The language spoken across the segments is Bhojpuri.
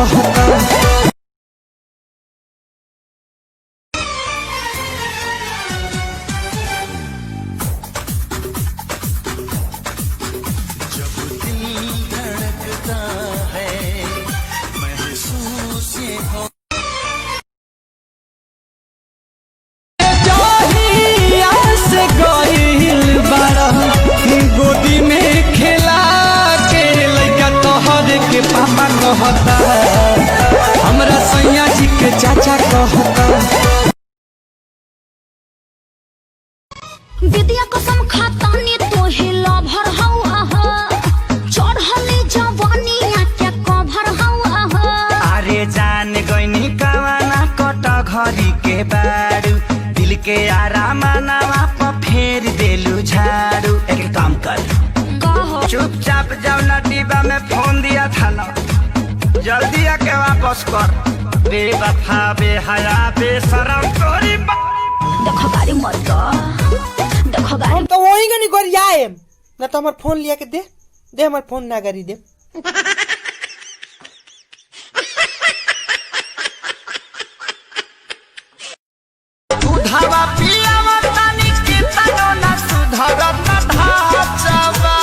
कहता। गोदी में खेला के लइका तोहरे के पापा कहता, हमरा सैया जी के चाचा कहता। विद्या कसम खाता ने तो हिला भर हवा चढ़ले जवानी के कभर हवा। अरे जान गइनी कवाना कट घरी के बारू, दिल के आराम नावा पर फेर देलू झाड़ू। एक काम कर, चुपचाप जाओ ना, डिब्बा में फोन दिया था ना, जल्दी आके वापस कर। बेवफा बेहया बेशरम तोरी देखो गाड़ी मत देखो गाड़ी तो वही गनी गरियाए ना, तो हमार फोन लिया के दे हमार फोन ना करी दे। सुधावा पियावा तानी के तनो ना सुधरत धाचवा।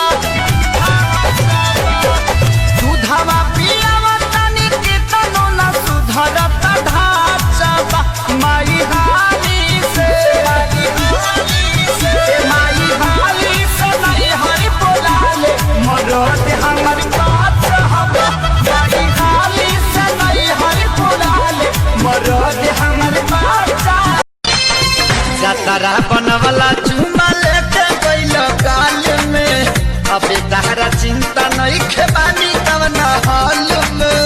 सुधावा पियावा तानी के तनो ना सुधरत धाचवा। माई हाली से नहीं हरि बोलाले मरद हमर बात हवा। माई हाली से नहीं हरि बोलाले मरद हमर बात। जतरा बनवला चुमा लेके गइलो काल में, अबे तहरा चिंता नहीं खेबानी कवना हाल में।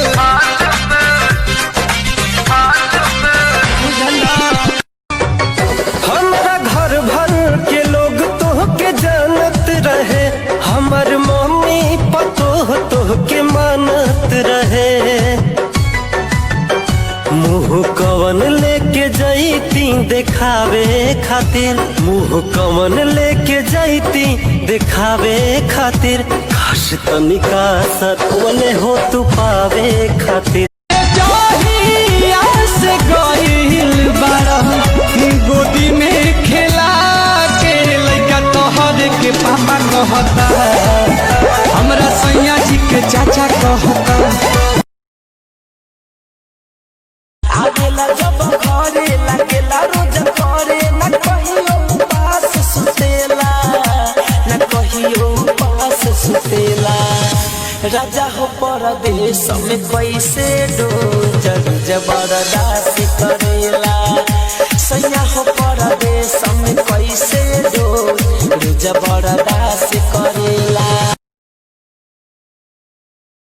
हमारा घर भर के लोग तोहके जानत रहे, हमर मम्मी पतोह तोहके मानत रहे। मुँह कवन लेके जैती देखावे खातिर, मुँह कवन लेके जैती देखावे खातिर, खास तनिका सतवले हो तू पावे खातिर। से गइल बाड़ा गोदी में खेला के लइका तोहरे के पापा कहता, हमरा सैया जी के चाचा कहता। आगेला जब घरे लागेला रोज करे, न कहियो पास सुतेला, न कहियो पास सुतेला। राजा हो परदेश में कैसे डोजर जबरदस्ती करे।